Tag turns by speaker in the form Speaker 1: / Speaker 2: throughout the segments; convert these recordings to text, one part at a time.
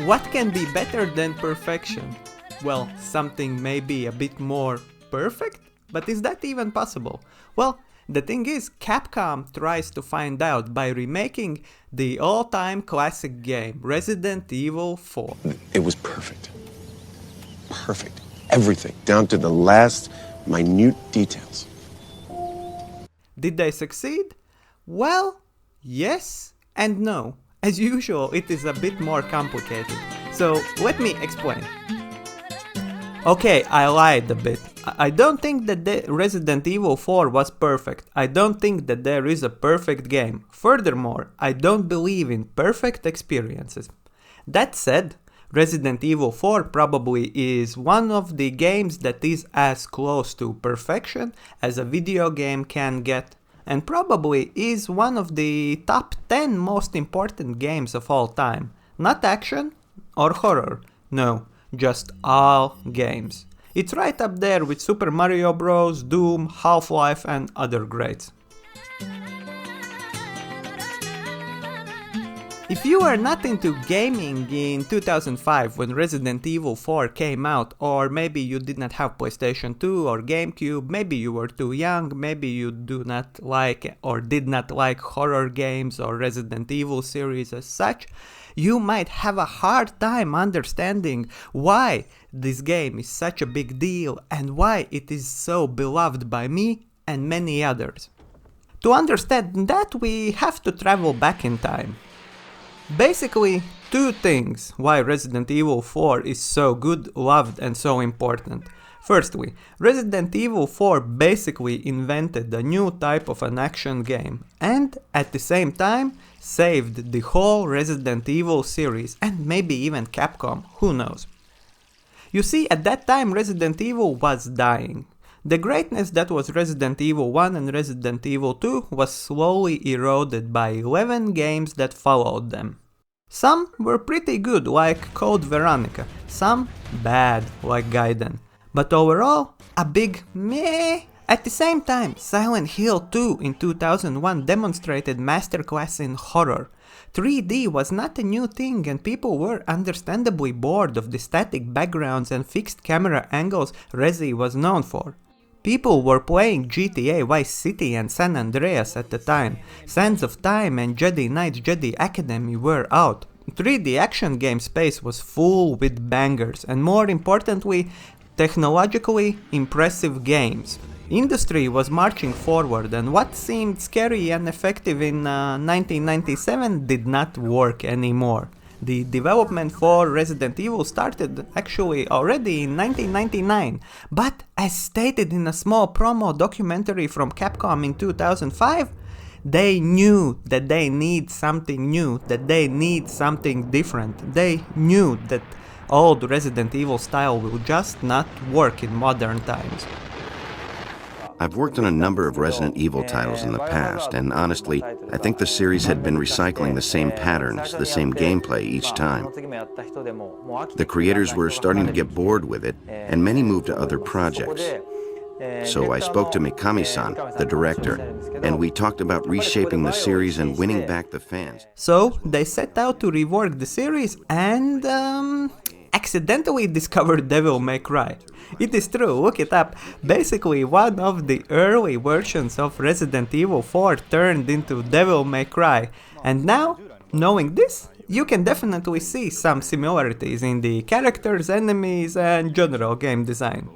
Speaker 1: what can be better than perfection? Well, something maybe a bit more perfect? But is that even possible? Well, the thing is, Capcom tries to find out by remaking the all-time classic game, Resident Evil 4.
Speaker 2: It was perfect. Perfect. Everything, down to the last minute details.
Speaker 1: Did they succeed? Well, yes and no. As usual, it is a bit more complicated. So, let me explain. Okay, I lied a bit. I don't think that the Resident Evil 4 was perfect. I don't think that there is a perfect game. Furthermore, I don't believe in perfect experiences. That said, Resident Evil 4 probably is one of the games that is as close to perfection as a video game can get, and probably is one of the top 10 most important games of all time. Not action or horror, no, just all games. It's right up there with Super Mario Bros, Doom, Half-Life and other greats. If you are not into gaming in 2005 when Resident Evil 4 came out, or maybe you did not have PlayStation 2 or GameCube, maybe you were too young, maybe you do not like or did not like horror games or Resident Evil series as such, you might have a hard time understanding why this game is such a big deal and why it is so beloved by me and many others. To understand that, we have to travel back in time. Basically, two things why Resident Evil 4 is so good, loved and so important. Firstly, Resident Evil 4 basically invented a new type of an action game and at the same time saved the whole Resident Evil series and maybe even Capcom, who knows. You see, at that time Resident Evil was dying. The greatness that was Resident Evil 1 and Resident Evil 2 was slowly eroded by 11 games that followed them. Some were pretty good, like Code Veronica, some bad, like Gaiden. But overall, a big meh. At the same time, Silent Hill 2 in 2001 demonstrated masterclass in horror. 3D was not a new thing and people were understandably bored of the static backgrounds and fixed camera angles Resi was known for. People were playing GTA Vice City and San Andreas at the time. Sands of Time and Jedi Knight Jedi Academy were out. 3D action game space was full with bangers and, more importantly, technologically impressive games. Industry was marching forward and what seemed scary and effective in 1997 did not work anymore. The development for Resident Evil started actually already in 1999, but as stated in a small promo documentary from Capcom in 2005, they knew that they need something new, that they need something different. They knew that old Resident Evil style will just not work in modern times.
Speaker 3: I've worked on a number of Resident Evil titles in the past, and honestly, I think the series had been recycling the same patterns, the same gameplay each time. The creators were starting to get bored with it, and many moved to other projects. So I spoke to Mikami-san, the director, and we talked about reshaping the series and winning back the fans.
Speaker 1: So they set out to rework the series and accidentally discovered Devil May Cry. It is true, look it up. Basically, one of the early versions of Resident Evil 4 turned into Devil May Cry. And now, knowing this, you can definitely see some similarities in the characters, enemies and general game design.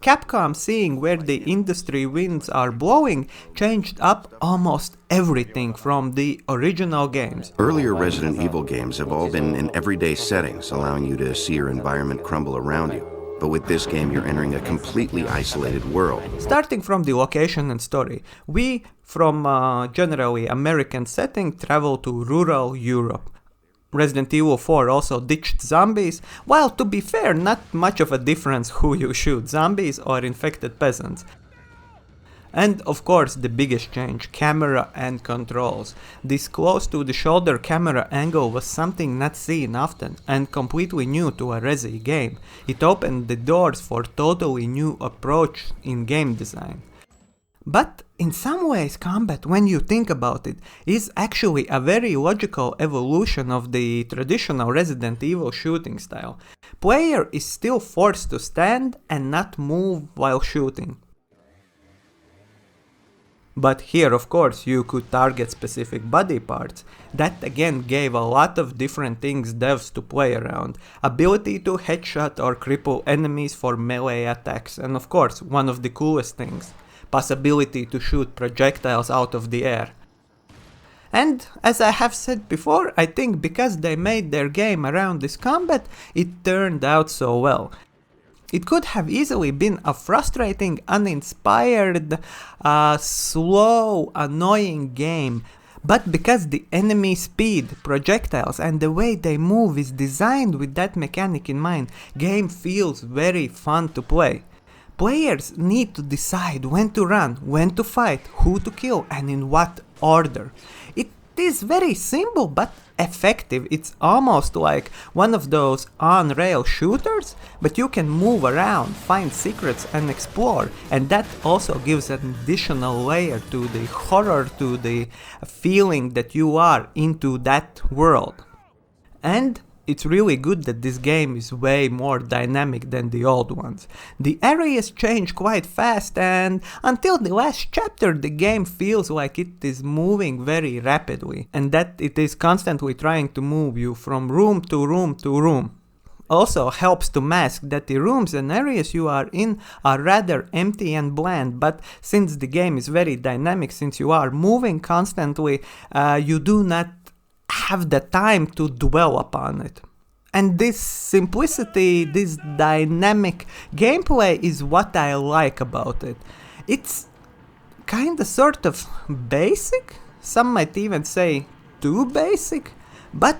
Speaker 1: Capcom, seeing where the industry winds are blowing, changed up almost everything from the original games.
Speaker 3: Earlier Resident Evil games have all been in everyday settings, allowing you to see your environment crumble around you. But with this game, you're entering a completely isolated world.
Speaker 1: Starting from the location and story, we, from a generally American setting, travel to rural Europe. Resident Evil 4 also ditched zombies, while to be fair, not much of a difference who you shoot, zombies or infected peasants. And of course the biggest change, camera and controls. This close to the shoulder camera angle was something not seen often and completely new to a Resi game. It opened the doors for totally new approach in game design. But in some ways, combat, when you think about it, is actually a very logical evolution of the traditional Resident Evil shooting style. Player is still forced to stand and not move while shooting. But here, of course, you could target specific body parts. That again gave a lot of different things devs to play around. Ability to headshot or cripple enemies for melee attacks, and of course, one of the coolest things, possibility to shoot projectiles out of the air. And as I have said before, I think because they made their game around this combat, it turned out so well. It could have easily been a frustrating, uninspired, slow, annoying game, but because the enemy speed, projectiles and the way they move is designed with that mechanic in mind, game feels very fun to play. Players need to decide when to run, when to fight, who to kill and in what order. It is very simple but effective. It's almost like one of those on-rail shooters, but you can move around, find secrets and explore, and that also gives an additional layer to the horror, to the feeling that you are into that world. And it's really good that this game is way more dynamic than the old ones. The areas change quite fast, and until the last chapter the game feels like it is moving very rapidly, and that it is constantly trying to move you from room to room to room. Also helps to mask that the rooms and areas you are in are rather empty and bland, but since the game is very dynamic, since you are moving constantly, you do not have the time to dwell upon it. And this simplicity, this dynamic gameplay is what I like about it. It's kinda sort of basic, some might even say too basic, but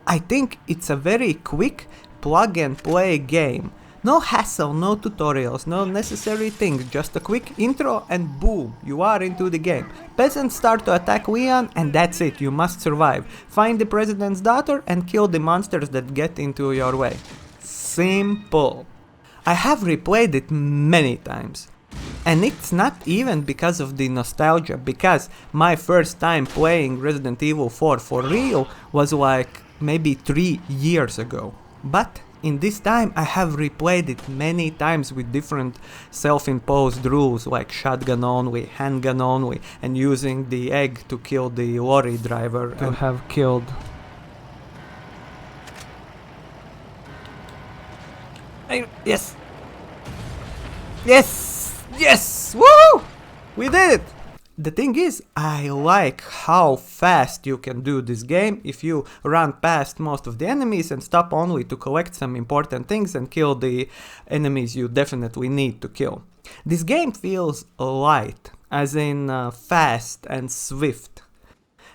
Speaker 1: I think it's a very quick plug and play game. No hassle, no tutorials, no necessary things, just a quick intro and boom, you are into the game. Peasants start to attack Leon and that's it, you must survive. Find the president's daughter and kill the monsters that get into your way. Simple. I have replayed it many times. And it's not even because of the nostalgia, because my first time playing Resident Evil 4 for real was like maybe 3 years ago. But in this time I have replayed it many times with different self-imposed rules like shotgun only, handgun only, and using the egg to kill the lorry driver to have killed. Yes! Yes! Yes! Woo! We did it! The thing is, I like how fast you can do this game if you run past most of the enemies and stop only to collect some important things and kill the enemies you definitely need to kill. This game feels light, as in fast and swift.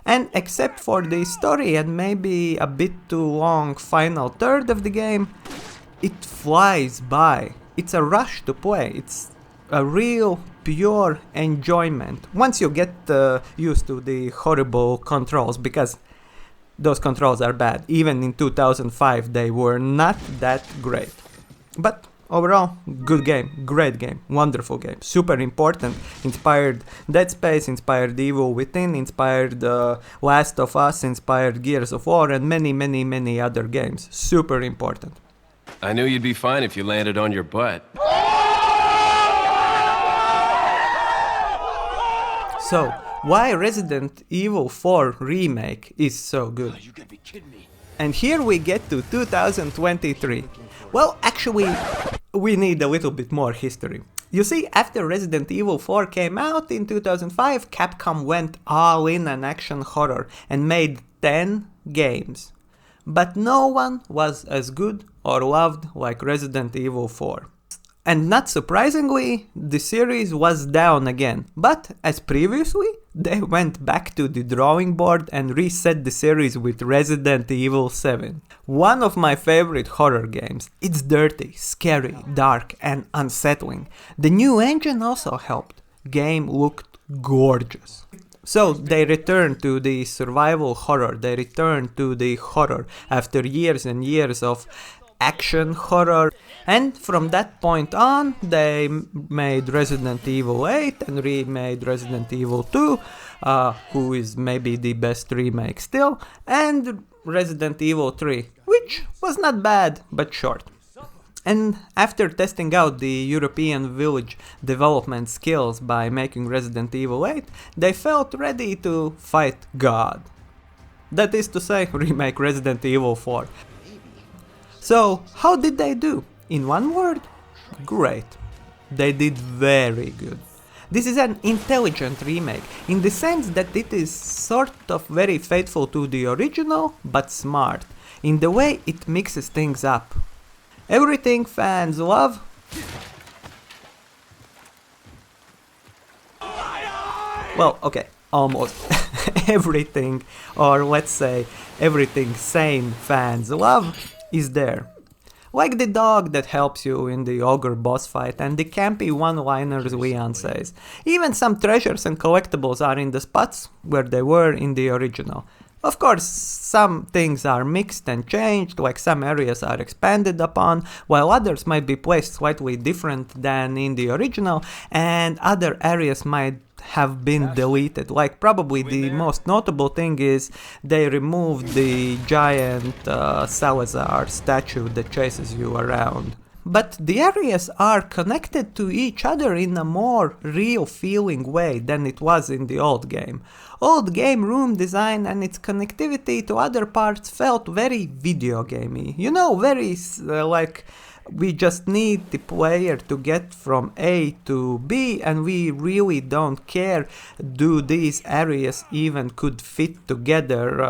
Speaker 1: And except for the story and maybe a bit too long final third of the game, it flies by. It's a rush to play. It's a real pure enjoyment once you get used to the horrible controls, because those controls are bad. Even in 2005 they were not that great. But overall, good game, great game, wonderful game, super important, inspired Dead Space, inspired Evil Within, inspired Last of Us, inspired Gears of War and many other games. Super important.
Speaker 4: I knew you'd be fine if you landed on your butt.
Speaker 1: So, why Resident Evil 4 Remake is so good?
Speaker 4: You gotta be kidding me.
Speaker 1: And here we get to 2023. Well, actually, we need a little bit more history. You see, after Resident Evil 4 came out in 2005, Capcom went all in on action horror and made 10 games. But no one was as good or loved like Resident Evil 4. And not surprisingly, the series was down again, but as previously, they went back to the drawing board and reset the series with Resident Evil 7. One of my favorite horror games. It's dirty, scary, dark and unsettling. The new engine also helped. Game looked gorgeous. So they returned to the survival horror, they returned to the horror after years and years of action horror. And from that point on, they made Resident Evil 8 and remade Resident Evil 2, who is maybe the best remake still, and Resident Evil 3, which was not bad, but short. And after testing out the European Village development skills by making Resident Evil 8, they felt ready to fight God. That is to say, remake Resident Evil 4. So, how did they do? In one word? Great. They did very good. This is an intelligent remake, in the sense that it is sort of very faithful to the original, but smart, in the way it mixes things up. Everything fans love. Well, okay, almost everything, or let's say everything sane fans love, is there. Like the dog that helps you in the ogre boss fight and the campy one-liners Leon says. Even some treasures and collectibles are in the spots where they were in the original. Of course, some things are mixed and changed, like some areas are expanded upon, while others might be placed slightly different than in the original, and other areas might have been deleted. Like probably the most notable thing is they removed the giant Salazar statue that chases you around. But the areas are connected to each other in a more real feeling way than it was in the old game. Old game room design and its connectivity to other parts felt very video gamey. You know, very like we just need the player to get from A to B and we really don't care do these areas even could fit together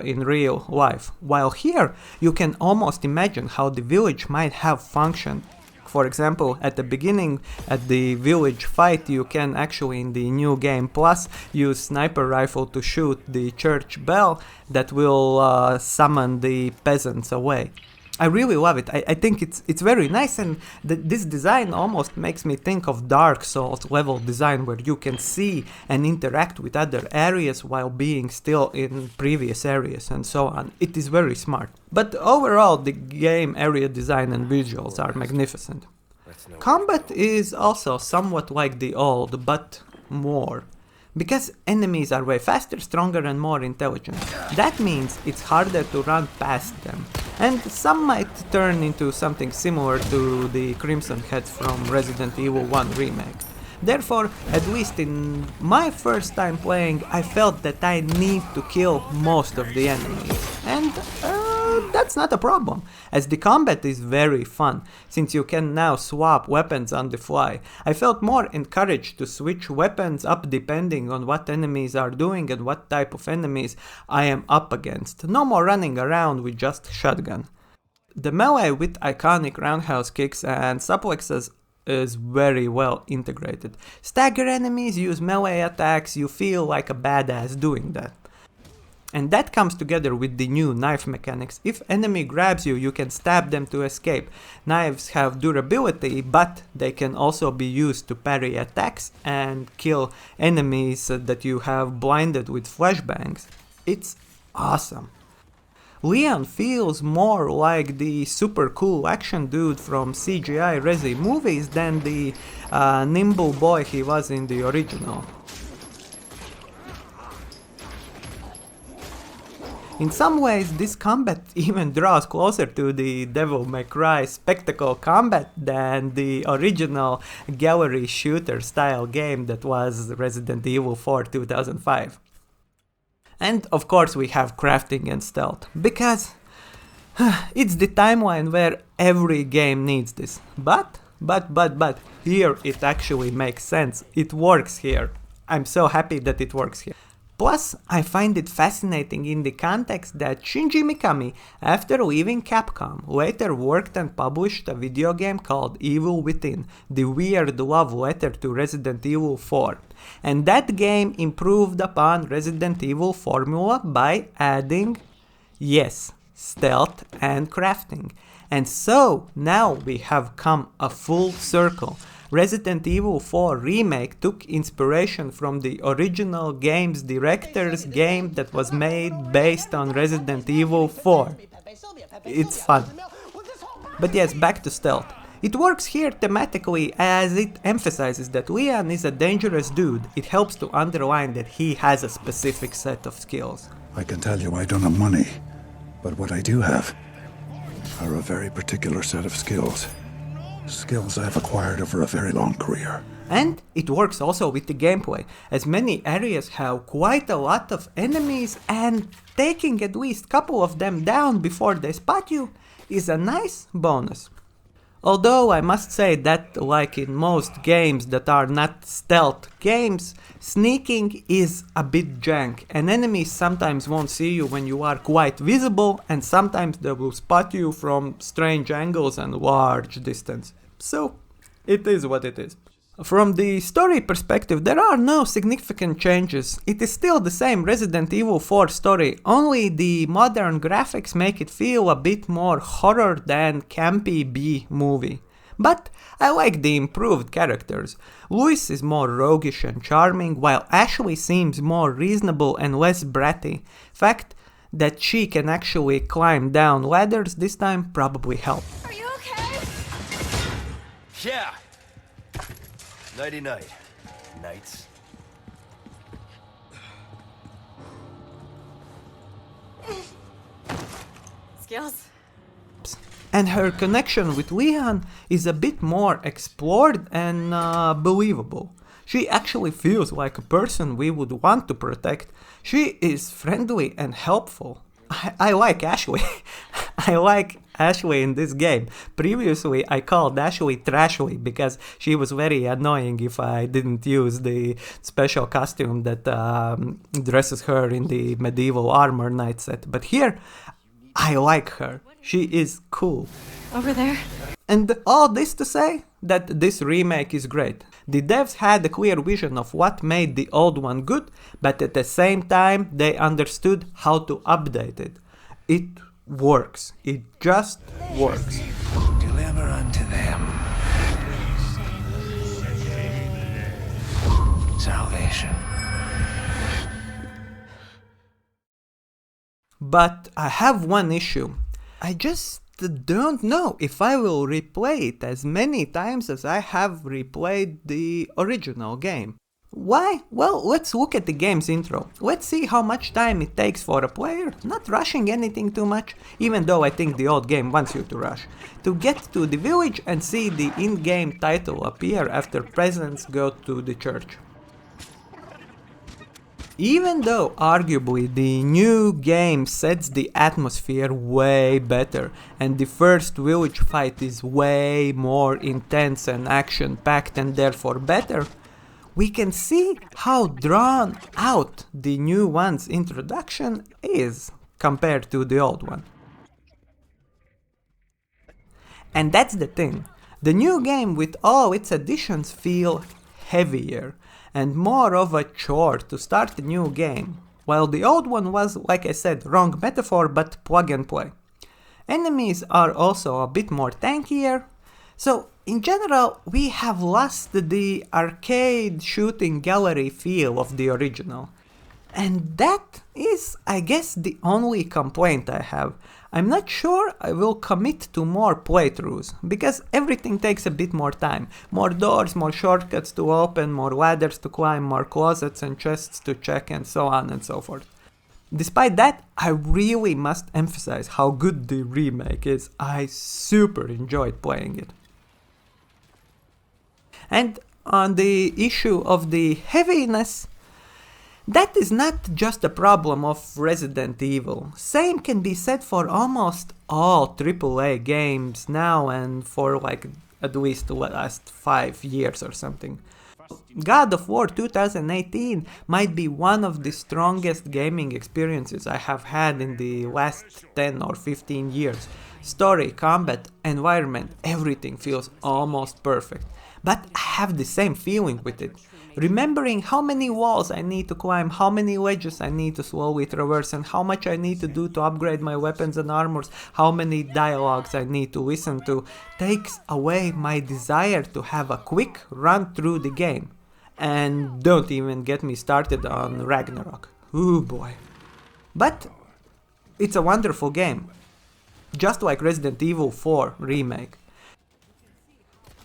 Speaker 1: in real life. While here you can almost imagine how the village might have functioned. For example, at the beginning, at the village fight, you can actually in the new game plus use sniper rifle to shoot the church bell that will summon the peasants away. I really love it. I think it's very nice, and this design almost makes me think of Dark Souls level design where you can see and interact with other areas while being still in previous areas and so on. It is very smart. But overall, the game area design and visuals are magnificent. Combat is also somewhat like the old, but more. Because enemies are way faster, stronger and more intelligent. That means it's harder to run past them. And some might turn into something similar to the Crimson Heads from Resident Evil 1 Remake. Therefore, at least in my first time playing, I felt that I need to kill most of the enemies. And that's not a problem, as the combat is very fun, since you can now swap weapons on the fly. I felt more encouraged to switch weapons up depending on what enemies are doing and what type of enemies I am up against. No more running around with just shotgun. The melee with iconic roundhouse kicks and suplexes is very well integrated. Stagger enemies, use melee attacks, you feel like a badass doing that. And that comes together with the new knife mechanics. If enemy grabs you, you can stab them to escape. Knives have durability, but they can also be used to parry attacks and kill enemies that you have blinded with flashbangs. It's awesome. Leon feels more like the super cool action dude from CGI Resi movies than the nimble boy he was in the original. In some ways, this combat even draws closer to the Devil May Cry spectacle combat than the original gallery shooter style game that was Resident Evil 4 2005. And of course we have crafting and stealth, because it's the timeline where every game needs this. But, here it actually makes sense. It works here. I'm so happy that it works here. Plus, I find it fascinating in the context that Shinji Mikami, after leaving Capcom, later worked and published a video game called Evil Within, the weird love letter to Resident Evil 4. And that game improved upon Resident Evil formula by adding, yes, stealth and crafting. And so, now we have come a full circle. Resident Evil 4 Remake took inspiration from the original game's director's game that was made based on Resident Evil 4. It's fun. But yes, back to stealth. It works here thematically as it emphasizes that Leon is a dangerous dude. It helps to underline that he has a specific set of skills.
Speaker 5: I can tell you I don't have money, but what I do have are a very particular set of skills. Skills I've acquired over a very long career.
Speaker 1: And it works also with the gameplay, as many areas have quite a lot of enemies, and taking at least a couple of them down before they spot you is a nice bonus. Although I must say that, like in most games that are not stealth games, sneaking is a bit jank, and enemies sometimes won't see you when you are quite visible, and sometimes they will spot you from strange angles and large distance. So, it is what it is. From the story perspective, there are no significant changes. It is still the same Resident Evil 4 story, only the modern graphics make it feel a bit more horror than campy B movie. But I like the improved characters. Louis is more roguish and charming, while Ashley seems more reasonable and less bratty. Fact that she can actually climb down ladders this time probably helped.
Speaker 6: Are you okay?
Speaker 7: Yeah. Nighty-night. Nights.
Speaker 6: Skills?
Speaker 1: And her connection with Leon is a bit more explored and believable. She actually feels like a person we would want to protect. She is friendly and helpful. I like Ashley. I like Ashley in this game. Previously, I called Ashley Trashley because she was very annoying if I didn't use the special costume that dresses her in the medieval armor knight set. But here, I like her. She is cool.
Speaker 6: Over there.
Speaker 1: And all this to say that this remake is great. The devs had a clear vision of what made the old one good, but at the same time they understood how to update it. It works. It just works.
Speaker 7: Deliver unto them salvation.
Speaker 1: But I have one issue. I just don't know if I will replay it as many times as I have replayed the original game. Why? Well, let's look at the game's intro. Let's see how much time it takes for a player, not rushing anything too much, even though I think the old game wants you to rush, to get to the village and see the in-game title appear after peasants go to the church. Even though arguably the new game sets the atmosphere way better and the first village fight is way more intense and action-packed and therefore better, we can see how drawn out the new one's introduction is compared to the old one. And that's the thing. The new game with all its additions feel heavier and more of a chore to start a new game, while the old one was, like I said, wrong metaphor, but plug and play. Enemies are also a bit more tankier, so in general we have lost the arcade shooting gallery feel of the original. And that is, I guess, the only complaint I have. I'm not sure I will commit to more playthroughs, because everything takes a bit more time. More doors, more shortcuts to open, more ladders to climb, more closets and chests to check, and so on and so forth. Despite that, I really must emphasize how good the remake is. I super enjoyed playing it. And on the issue of the heaviness, that is not just a problem of Resident Evil. Same can be said for almost all AAA games now and for like at least the last 5 years or something. God of War 2018 might be one of the strongest gaming experiences I have had in the last 10 or 15 years. Story, combat, environment, everything feels almost perfect. But I have the same feeling with it. Remembering how many walls I need to climb, how many ledges I need to slowly traverse, and how much I need to do to upgrade my weapons and armors, how many dialogues I need to listen to, takes away my desire to have a quick run through the game. And don't even get me started on Ragnarok. Ooh boy. But it's a wonderful game. just like Resident Evil 4 Remake.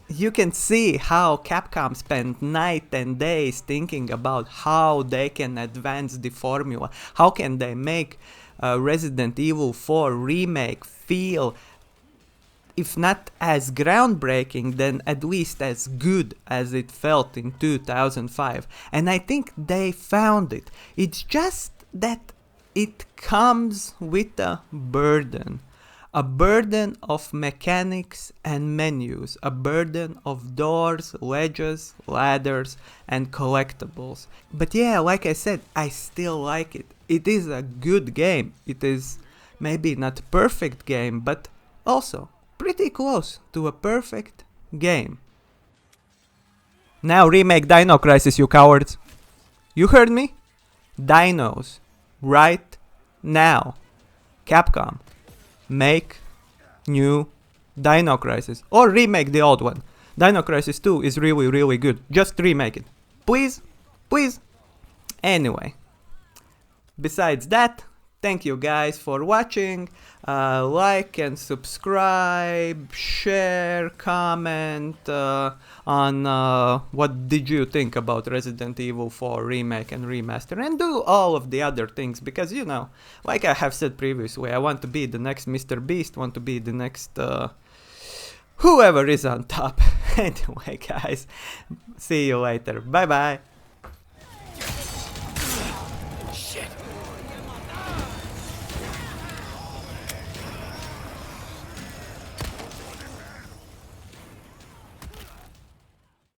Speaker 1: You can see how Capcom spent night and days thinking about how they can advance the formula, how can they make Resident Evil 4 Remake feel, if not as groundbreaking, then at least as good as it felt in 2005. And I think they found it. It's just that it comes with a burden of mechanics and menus, a burden of doors, ledges, ladders, and collectibles. But yeah, like I said, I still like it. It is a good game. It is maybe not a perfect game, but also pretty close to a perfect game. Now remake Dino Crisis, you cowards. You heard me? Dinos. Right now. Capcom. Make new Dino Crisis. Or remake the old one. Dino Crisis 2 is really, really good. Just remake it. Please? Please? Anyway. Besides that, thank you guys for watching. Like and subscribe, share, comment on what did you think about Resident Evil 4 Remake and Remaster, and do all of the other things, because, you know, like I have said previously, I want to be the next Mr. Beast, want to be the next whoever is on top. Anyway, guys, see you later. Bye bye.